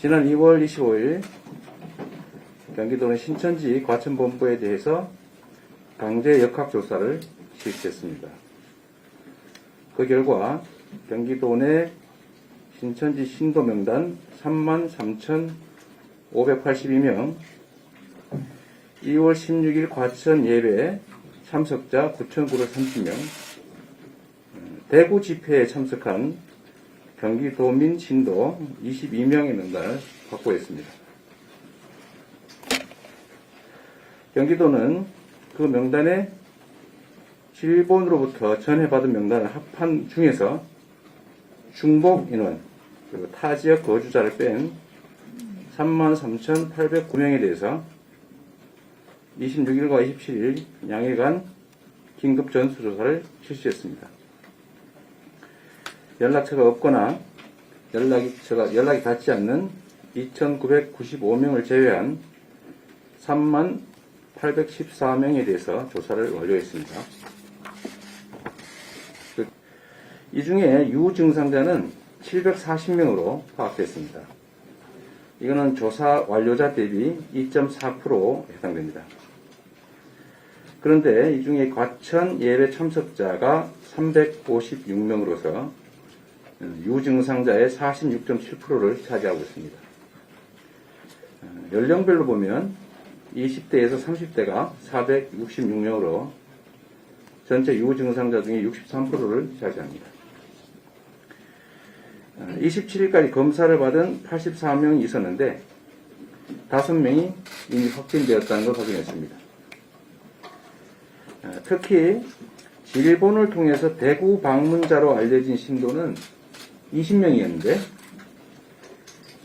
지난 2월 25일 경기도는 신천지 과천본부에 대해서 강제 역학조사를 실시했습니다. 그 결과 경기도 내 신천지 신도 명단 33,582명, 2월 16일 과천 예배 참석자 9,930명, 대구 집회에 참석한 경기도민 신도 22명의 명단을 확보했습니다. 경기도는 그 명단에 일본으로부터 전해받은 명단을 합한 중에서 중복 인원, 그리고 타 지역 거주자를 뺀 33,809명에 대해서 26일과 27일 양해간 긴급 전수조사를 실시했습니다. 연락처가 없거나 연락이 닿지 않는 2,995명을 제외한 30,814명에 대해서 조사를 완료했습니다. 이 중에 유증상자는 740명으로 파악됐습니다. 이거는 조사 완료자 대비 2.4% 해당됩니다. 그런데 이 중에 과천 예배 참석자가 356명으로서 유증상자의 46.7%를 차지하고 있습니다. 연령별로 보면 20대에서 30대가 466명으로 전체 유증상자 중에 63%를 차지합니다. 27일까지 검사를 받은 84명이 있었는데 5명이 이미 확진되었다는 걸 확인했습니다. 특히 일본을 통해서 대구 방문자로 알려진 신도는 20명이었는데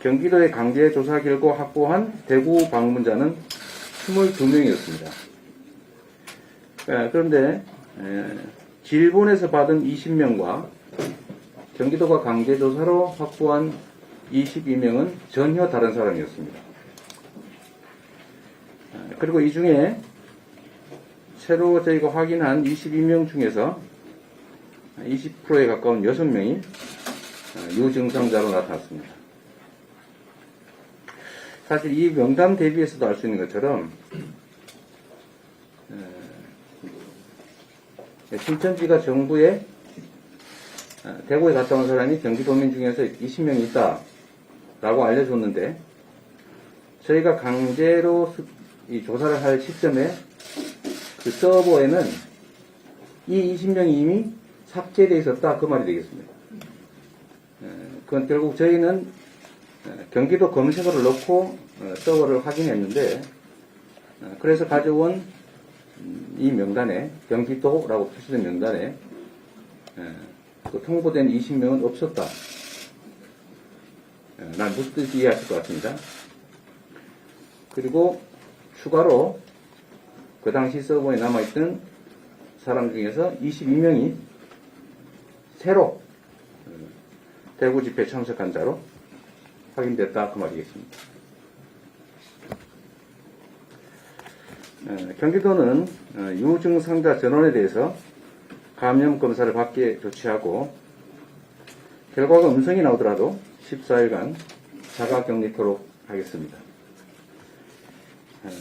경기도의 강제 조사 결과 확보한 대구 방문자는 22명이었습니다. 그런데 일본에서 받은 20명과 경기도가 강제조사로 확보한 22명은 전혀 다른 사람이었습니다. 그리고 이 중에 새로 저희가 확인한 22명 중에서 20%에 가까운 6명이 유증상자로 나타났습니다. 사실 이 명단 대비해서도 알 수 있는 것처럼 신천지가 정부에 대구에 갔다 온 사람이 경기도민 중에서 20명이 있다라고 알려줬는데 저희가 강제로 이 조사를 할 시점에 그 서버에는 이 20명이 이미 삭제되어 있었다 그 말이 되겠습니다. 그건 결국 저희는 경기도 검색어를 넣고 서버를 확인했는데 그래서 가져온 이 명단에 경기도라고 표시된 명단에 그 통보된 20명은 없었다. 난 무슨 뜻인지 이해하실 것 같습니다. 그리고 추가로 그 당시 서버에 남아있던 사람 중에서 22명이 새로 대구 집회 참석한 자로 확인됐다 그 말이겠습니다. 경기도는 유증상자 전원에 대해서 감염 검사를 받게 조치하고 결과가 음성이 나오더라도 14일간 자가격리토록 하겠습니다.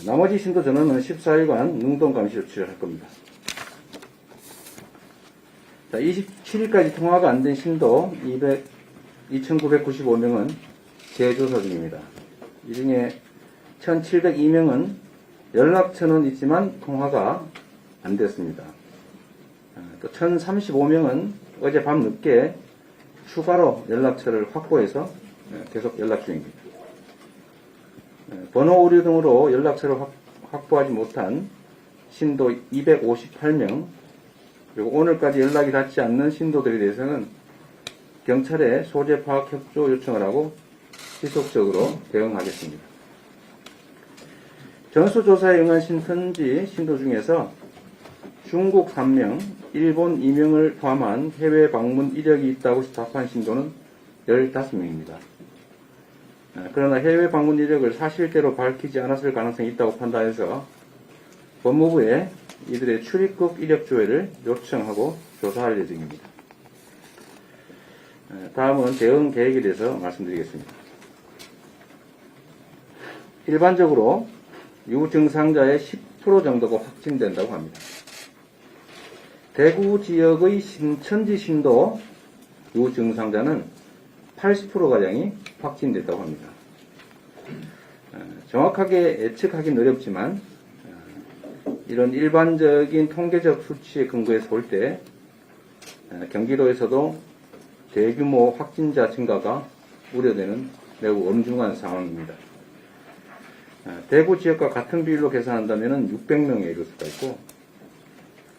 나머지 신도 전원은 14일간 능동감시 조치를 할 겁니다. 27일까지 통화가 안 된 신도 2,995명은 재조사 중입니다. 이 중에 1,702명은 연락처는 있지만 통화가 안 됐습니다. 또 1,035명은 어젯밤 늦게 추가로 연락처를 확보해서 계속 연락 중입니다. 번호 오류 등으로 연락처를 확보하지 못한 신도 258명, 그리고 오늘까지 연락이 닿지 않는 신도들에 대해서는 경찰에 소재 파악 협조 요청을 하고 지속적으로 대응하겠습니다. 전수조사에 응한 신천지 신도 중에서 중국 3명, 일본 2명을 포함한 해외 방문 이력이 있다고 답한 신도는 15명입니다. 그러나 해외 방문 이력을 사실대로 밝히지 않았을 가능성이 있다고 판단해서 법무부에 이들의 출입국 이력 조회를 요청하고 조사할 예정입니다. 다음은 대응 계획에 대해서 말씀드리겠습니다. 일반적으로 유증상자의 10% 정도가 확진된다고 합니다. 대구 지역의 신천지심도 유증상자는 80%가량이 확진됐다고 합니다. 정확하게 예측하기는 어렵지만 이런 일반적인 통계적 수치에 근거해서 볼 때 경기도에서도 대규모 확진자 증가가 우려되는 매우 엄중한 상황입니다. 대구 지역과 같은 비율로 계산한다면 600명에 이를 수가 있고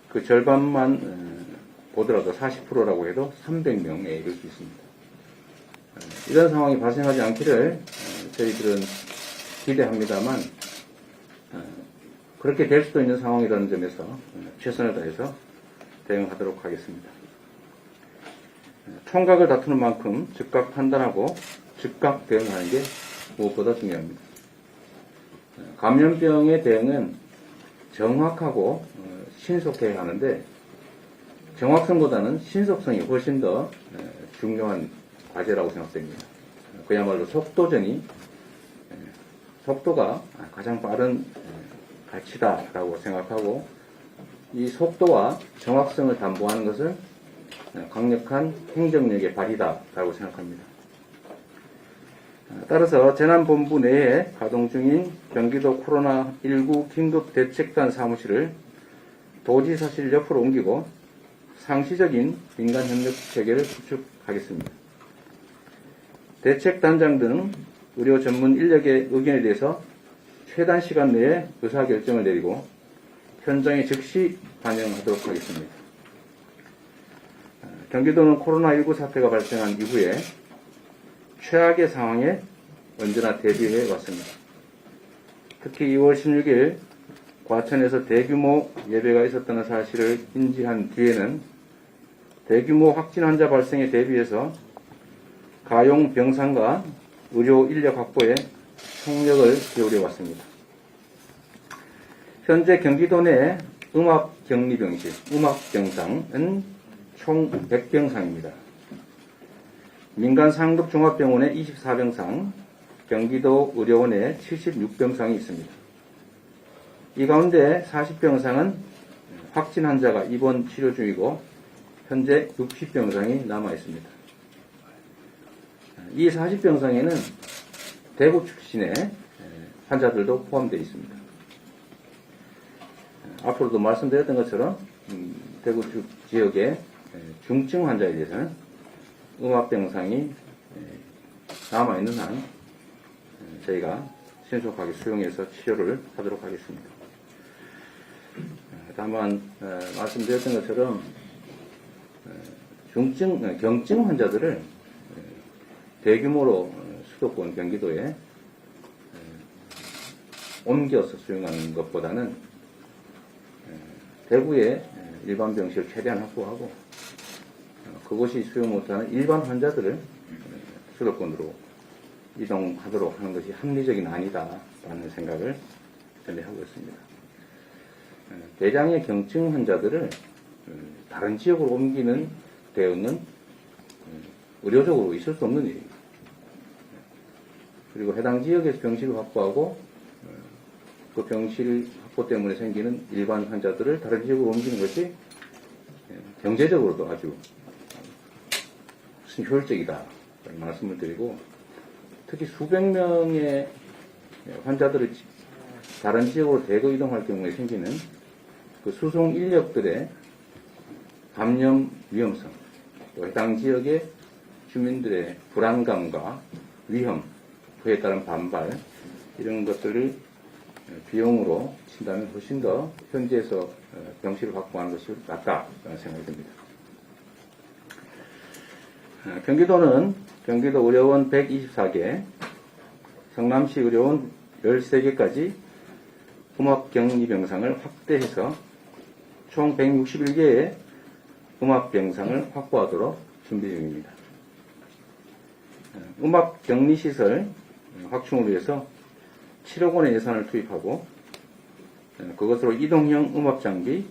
그 절반만 보더라도 40%라고 해도 300명에 이를 수 있습니다. 이런 상황이 발생하지 않기를 저희들은 기대합니다만 그렇게 될 수도 있는 상황이라는 점에서 최선을 다해서 대응하도록 하겠습니다. 총각을 다투는 만큼 즉각 판단하고 즉각 대응하는 게 무엇보다 중요합니다. 감염병의 대응은 정확하고 신속해야 하는데 정확성보다는 신속성이 훨씬 더 중요한 과제라고 생각됩니다. 그야말로 속도가 가장 빠른 가치다라고 생각하고 이 속도와 정확성을 담보하는 것을 강력한 행정력의 발휘다라고 생각합니다. 따라서 재난본부 내에 가동 중인 경기도 코로나19 긴급대책단 사무실을 도지사실 옆으로 옮기고 상시적인 민간협력 체계를 구축하겠습니다. 대책단장 등 의료 전문 인력의 의견에 대해서 최단 시간 내에 의사결정을 내리고 현장에 즉시 반영하도록 하겠습니다. 경기도는 코로나19 사태가 발생한 이후에 최악의 상황에 언제나 대비해 왔습니다. 특히 2월 16일 과천에서 대규모 예배가 있었다는 사실을 인지한 뒤에는 대규모 확진 환자 발생에 대비해서 가용 병상과 의료 인력 확보에 총력을 기울여 왔습니다. 현재 경기도 내 음압격리병실, 음압병상은 총 100병상입니다. 민간 상급 종합병원에 24병상, 경기도 의료원에 76병상이 있습니다. 이 가운데 40병상은 확진 환자가 입원 치료 중이고 현재 60병상이 남아 있습니다. 이 40병상에는 대구 출신의 환자들도 포함되어 있습니다. 앞으로도 말씀드렸던 것처럼 대구 지역의 중증 환자에 대해서는 음압병상이 남아있는 한 저희가 신속하게 수용해서 치료를 하도록 하겠습니다. 다만 말씀드렸던 것처럼 경증 환자들을 대규모로 수도권 경기도에 옮겨서 수용하는 것보다는 대구에 일반 병실을 최대한 확보하고 그곳이 수용 못하는 일반 환자들을 수도권으로 이동하도록 하는 것이 합리적인 안이다라는 생각을 전해하고 있습니다. 대량의 경증 환자들을 다른 지역으로 옮기는 대응은 의료적으로 있을 수 없는 일입니다. 그리고 해당 지역에서 병실을 확보하고 그 병실 확보 때문에 생기는 일반 환자들을 다른 지역으로 옮기는 것이 경제적으로도 아주 효율적이다 말씀을 드리고 특히 수백 명의 환자들을 다른 지역으로 대거 이동할 경우에 생기는 그 수송 인력들의 감염 위험성, 또 해당 지역의 주민들의 불안감과 위험, 그에 따른 반발 이런 것들을 비용으로 친다면 훨씬 더 현지에서 병실을 확보하는 것이 낫다라는 생각이 듭니다. 경기도는 경기도 의료원 124개, 성남시 의료원 13개까지 음압격리병상을 확대해서 총 161개의 음압병상을 확보하도록 준비 중입니다. 음압격리시설 확충을 위해서 7억 원의 예산을 투입하고 그것으로 이동형 음압장비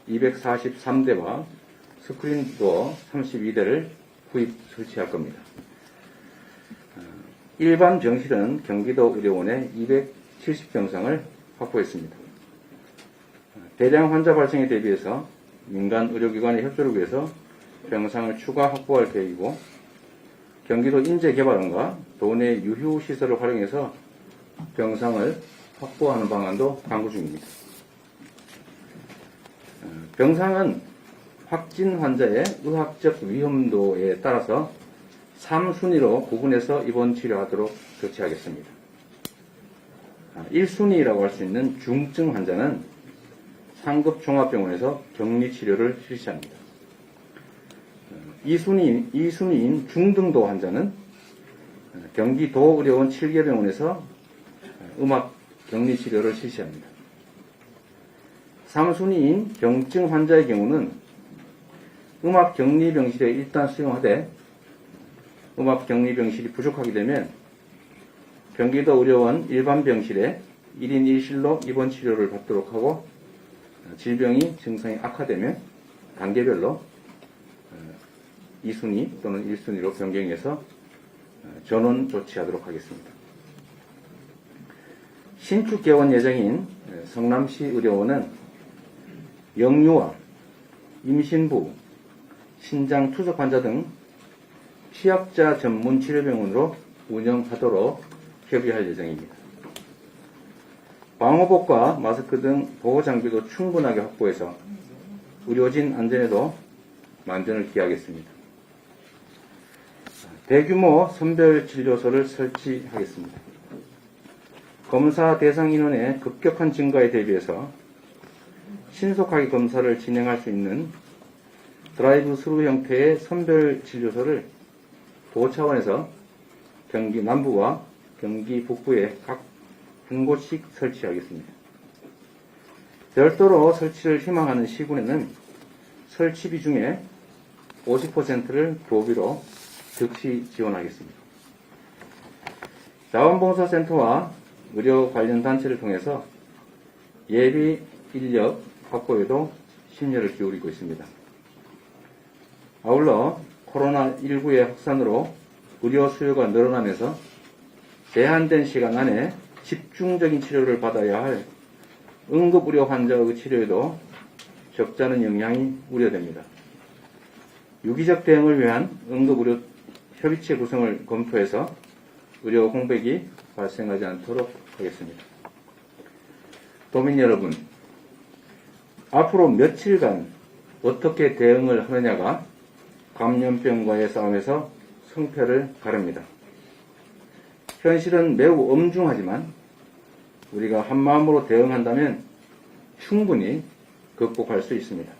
243대와 스크린도어 32대를 구입 설치할 겁니다. 일반 병실은 경기도 의료원에 270병상을 확보했습니다. 대량 환자 발생에 대비해서 민간 의료기관의 협조를 위해서 병상을 추가 확보할 계획이고, 경기도 인재개발원과 도내 유휴시설을 활용해서 병상을 확보하는 방안도 강구 중입니다. 병상은 확진 환자의 의학적 위험도에 따라서 3순위로 구분해서 입원 치료하도록 조치하겠습니다. 1순위라고 할 수 있는 중증 환자는 상급 종합병원에서 격리 치료를 실시합니다. 2순위인 중등도 환자는 경기도 의료원 7개 병원에서 음압 격리 치료를 실시합니다. 3순위인 경증 환자의 경우는 음압 격리 병실에 일단 수용하되 음압 격리 병실이 부족하게 되면 경기도 의료원 일반 병실에 1인 1실로 입원 치료를 받도록 하고, 질병이 증상이 악화되면 단계별로 2순위 또는 1순위로 변경해서 전원 조치하도록 하겠습니다. 신축 개원 예정인 성남시 의료원은 영유아, 임신부, 신장 투석 환자 등 취약자 전문 치료병원으로 운영하도록 협의할 예정입니다. 방호복과 마스크 등 보호장비도 충분하게 확보해서 의료진 안전에도 만전을 기하겠습니다. 대규모 선별진료소를 설치하겠습니다. 검사 대상 인원의 급격한 증가에 대비해서 신속하게 검사를 진행할 수 있는 드라이브 스루 형태의 선별진료소를 도 차원에서 경기 남부와 경기 북부에 각 한 곳씩 설치하겠습니다. 별도로 설치를 희망하는 시군에는 설치비 중에 50%를 교비로 즉시 지원하겠습니다. 자원봉사센터와 의료 관련 단체를 통해서 예비 인력 확보에도 심려를 기울이고 있습니다. 아울러 코로나19의 확산으로 의료 수요가 늘어나면서 제한된 시간 안에 집중적인 치료를 받아야 할 응급의료 환자의 치료에도 적잖은 영향이 우려됩니다. 유기적 대응을 위한 응급의료 협의체 구성을 검토해서 의료 공백이 발생하지 않도록 하겠습니다. 도민 여러분, 앞으로 며칠간 어떻게 대응을 하느냐가 감염병과의 싸움에서 승패를 가릅니다. 현실은 매우 엄중하지만 우리가 한마음으로 대응한다면 충분히 극복할 수 있습니다.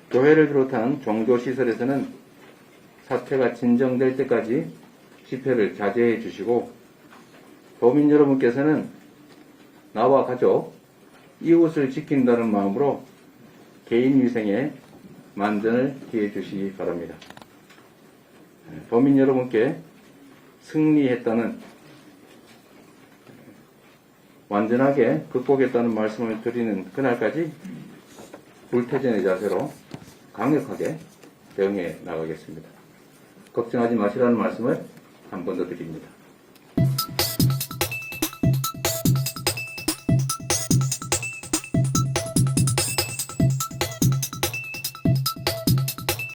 교회를 비롯한 종교시설에서는 사태가 진정될 때까지 집회를 자제해 주시고, 도민 여러분께서는 나와 가족, 이웃을 지킨다는 마음으로 개인위생에 만전을 기해 주시기 바랍니다. 도민 여러분께 승리했다는, 완전하게 극복했다는 말씀을 드리는 그날까지 불태전의 자세로 강력하게 대응해 나가겠습니다. 걱정하지 마시라는 말씀을 한 번 더 드립니다.